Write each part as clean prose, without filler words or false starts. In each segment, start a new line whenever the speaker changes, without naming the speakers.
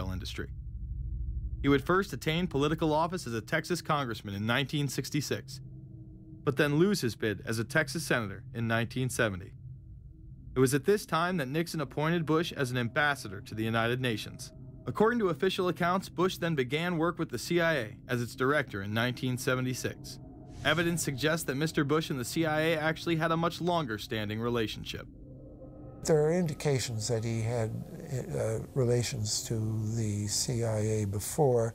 oil industry. He would first attain political office as a Texas congressman in 1966, but then lose his bid as a Texas senator in 1970. It was at this time that Nixon appointed Bush as an ambassador to the United Nations. According to official accounts, Bush then began work with the CIA as its director in 1976. Evidence suggests that Mr. Bush and the CIA actually had a much longer-standing relationship.
There are indications that he had relations to the CIA before.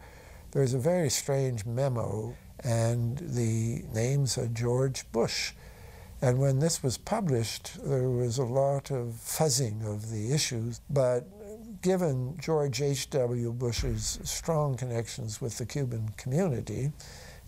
There's a very strange memo, and the name's George Bush. And when this was published, there was a lot of fuzzing of the issues, but given George H.W. Bush's strong connections with the Cuban community,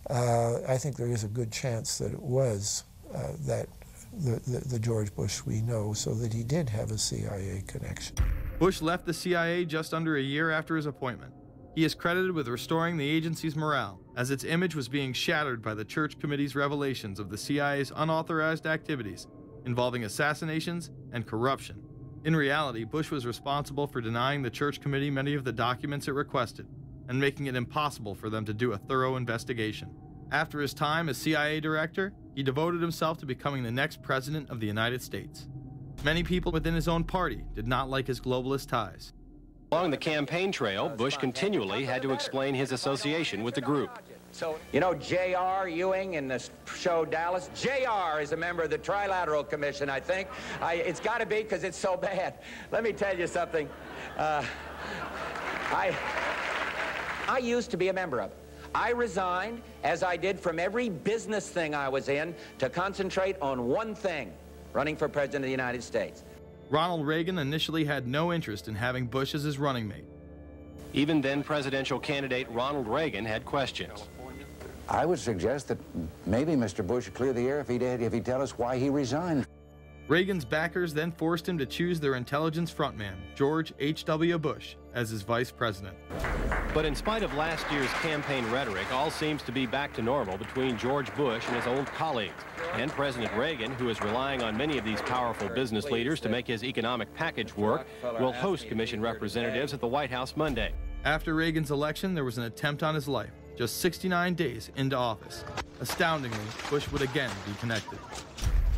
I think there is a good chance that it was the George Bush we know, so that he did have a CIA connection.
Bush left the CIA just under a year after his appointment. He is credited with restoring the agency's morale, as its image was being shattered by the Church Committee's revelations of the CIA's unauthorized activities involving assassinations and corruption. In reality, Bush was responsible for denying the Church Committee many of the documents it requested and making it impossible for them to do a thorough investigation. After his time as CIA director, he devoted himself to becoming the next president of the United States. Many people within his own party did not like his globalist ties.
Along the campaign trail, Bush continually had to explain his association with the group.
You know J.R. Ewing in the show Dallas? J.R. is a member of the Trilateral Commission, I think. It's got to be because it's so bad. Let me tell you something. I used to be a member of it. I resigned, as I did from every business thing I was in, to concentrate on one thing, running for President of the United States.
Ronald Reagan initially had no interest in having Bush as his running mate.
Even then presidential candidate Ronald Reagan had questions.
I would suggest that maybe Mr. Bush would clear the air if he'd tell us why he resigned.
Reagan's backers then forced him to choose their intelligence frontman, George H.W. Bush, as his vice president.
But in spite of last year's campaign rhetoric, all seems to be back to normal between George Bush and his old colleagues. And President Reagan, who is relying on many of these powerful business leaders to make his economic package work, will host commission representatives at the White House Monday.
After Reagan's election, there was an attempt on his life, just 69 days into office. Astoundingly, Bush would again be connected.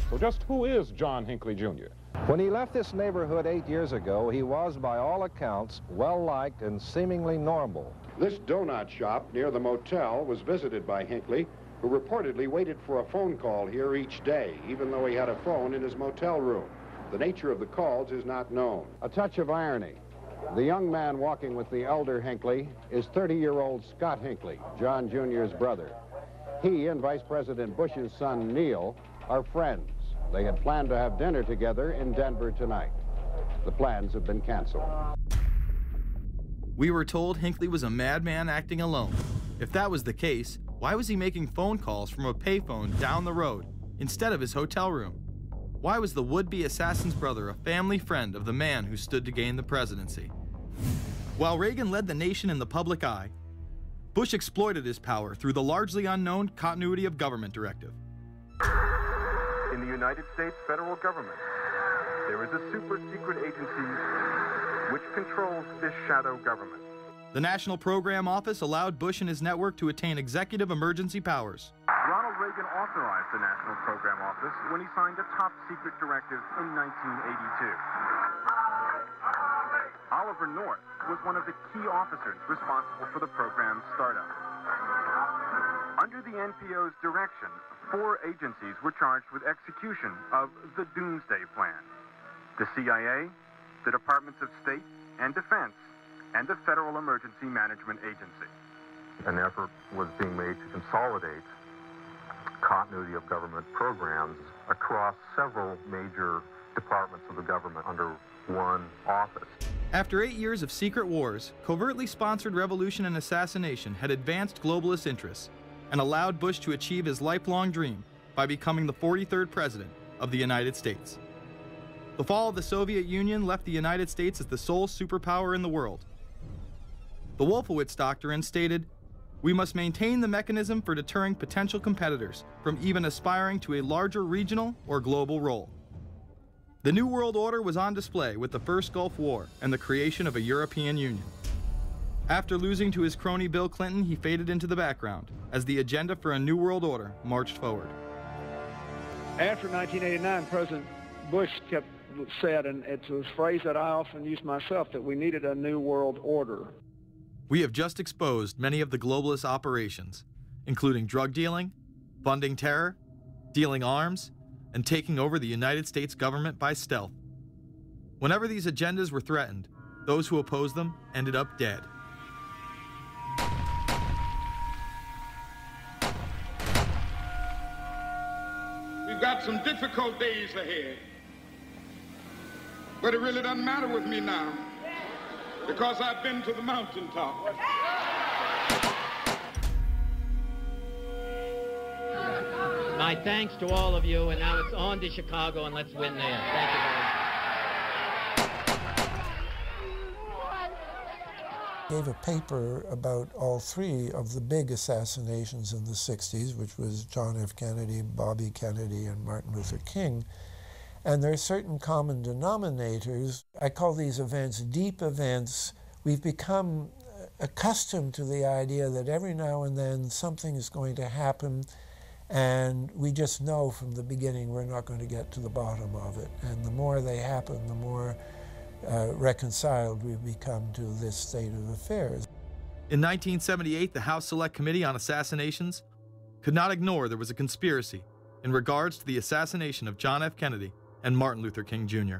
So just who is John Hinckley, Jr.?
When he left this neighborhood 8 years ago, he was, by all accounts, well-liked and seemingly normal.
This donut shop near the motel was visited by Hinckley, who reportedly waited for a phone call here each day, even though he had a phone in his motel room. The nature of the calls is not known.
A touch of irony. The young man walking with the elder Hinckley is 30-year-old Scott Hinckley, John Jr.'s brother. He and Vice President Bush's son, Neil, are friends. They had planned to have dinner together in Denver tonight. The plans have been canceled.
We were told Hinckley was a madman acting alone. If that was the case, why was he making phone calls from a payphone down the road instead of his hotel room? Why was the would-be assassin's brother a family friend of the man who stood to gain the presidency? While Reagan led the nation in the public eye, Bush exploited his power through the largely unknown Continuity of Government Directive.
In the United States federal government, there is a super-secret agency which controls this shadow government.
The National Program Office allowed Bush and his network to attain executive emergency powers.
Ronald Reagan authorized the National Program Office when he signed a top-secret directive in 1982. Oliver North was one of the key officers responsible for the program's startup. Under the NPO's direction, 4 agencies were charged with execution of the Doomsday Plan: the CIA, the Departments of State and Defense, and the Federal Emergency Management Agency.
An effort was being made to consolidate continuity of government programs across several major departments of the government under one office.
After 8 years of secret wars, covertly sponsored revolution and assassination had advanced globalist interests and allowed Bush to achieve his lifelong dream by becoming the 43rd president of the United States. The fall of the Soviet Union left the United States as the sole superpower in the world. The Wolfowitz Doctrine stated, "We must maintain the mechanism for deterring potential competitors from even aspiring to a larger regional or global role." The New World Order was on display with the First Gulf War and the creation of a European Union. After losing to his crony Bill Clinton, he faded into the background as the agenda for a new world order marched forward.
After 1989, President Bush said, and it's a phrase that I often use myself, that we needed a new world order.
We have just exposed many of the globalist operations, including drug dealing, funding terror, dealing arms, and taking over the United States government by stealth. Whenever these agendas were threatened, those who opposed them ended up dead.
We've got some difficult days ahead, but it really doesn't matter with me now, because I've been to the mountaintop.
My thanks to all of you, and now it's on to Chicago, and let's win there. Thank you very much.
Gave a paper about all three of the big assassinations in the 60s, which was John F. Kennedy, Bobby Kennedy, and Martin Luther King. And there are certain common denominators. I call these events deep events. We've become accustomed to the idea that every now and then something is going to happen, and we just know from the beginning we're not going to get to the bottom of it. And the more they happen, the more reconciled we've become to this state of affairs.
In 1978, the House Select Committee on Assassinations could not ignore there was a conspiracy in regards to the assassination of John F. Kennedy and Martin Luther King Jr.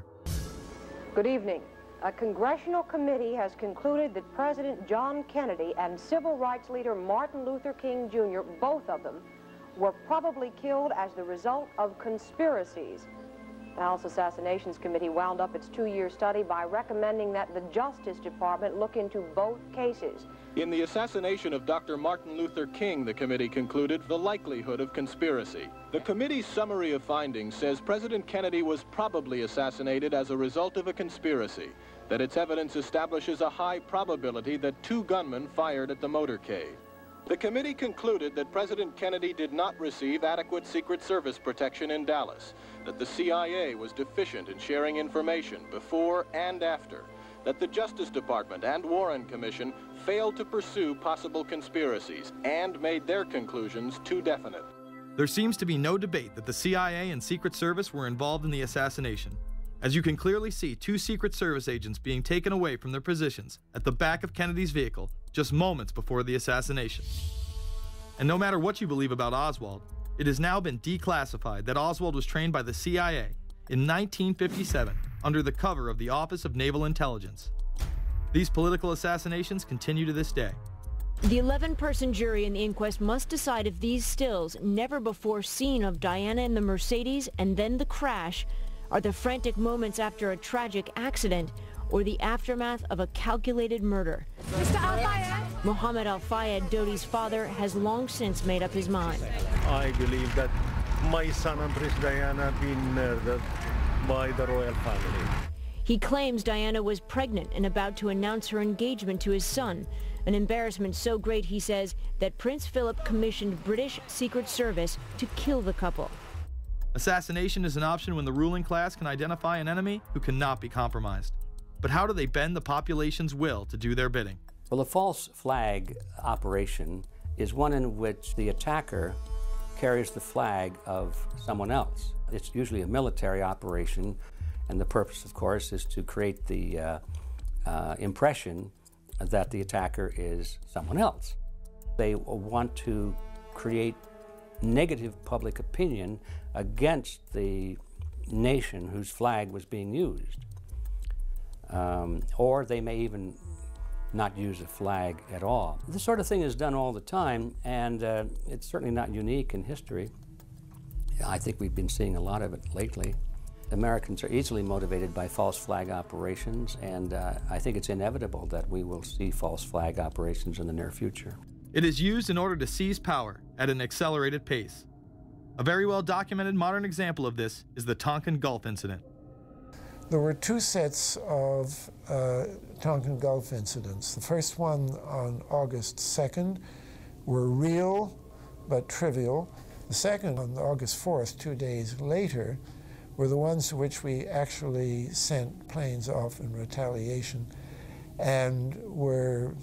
Good evening. A congressional committee has concluded that President John Kennedy and civil rights leader Martin Luther King Jr., both of them, were probably killed as the result of conspiracies. The House Assassinations Committee wound up its 2-year study by recommending that the Justice Department look into both cases.
In the assassination of Dr. Martin Luther King, the committee concluded the likelihood of conspiracy. The committee's summary of findings says President Kennedy was probably assassinated as a result of a conspiracy, that its evidence establishes a high probability that 2 gunmen fired at the motorcade. The committee concluded that President Kennedy did not receive adequate Secret Service protection in Dallas, that the CIA was deficient in sharing information before and after, that the Justice Department and Warren Commission failed to pursue possible conspiracies and made their conclusions too definite.
There seems to be no debate that the CIA and Secret Service were involved in the assassination, as you can clearly see 2 Secret Service agents being taken away from their positions at the back of Kennedy's vehicle just moments before the assassination. And no matter what you believe about Oswald, it has now been declassified that Oswald was trained by the CIA in 1957 under the cover of the Office of Naval Intelligence. These political assassinations continue to this day.
The 11-person jury in the inquest must decide if these stills, never before seen of Diana in the Mercedes and then the crash, are the frantic moments after a tragic accident or the aftermath of a calculated murder.
Mr. Al-Fayed?
Mohammed Al-Fayed, Dodi's father, has long since made up his mind.
I believe that my son and Princess Diana have been murdered by the royal family.
He claims Diana was pregnant and about to announce her engagement to his son, an embarrassment so great, he says, that Prince Philip commissioned British Secret Service to kill the couple.
Assassination is an option when the ruling class can identify an enemy who cannot be compromised. But how do they bend the population's will to do their bidding?
Well, the false flag operation is one in which the attacker carries the flag of someone else. It's usually a military operation, and the purpose, of course, is to create the impression that the attacker is someone else. They want to create negative public opinion against the nation whose flag was being used. Or they may even not use a flag at all. This sort of thing is done all the time, and it's certainly not unique in history. I think we've been seeing a lot of it lately. Americans are easily motivated by false flag operations, and I think it's inevitable that we will see false flag operations in the near future.
It is used in order to seize power at an accelerated pace. A very well-documented modern example of this is the Tonkin Gulf incident.
There were 2 sets of Tonkin Gulf incidents. The first one on August 2nd were real but trivial. The second on August 4th, 2 days later, were the ones to which we actually sent planes off in retaliation and were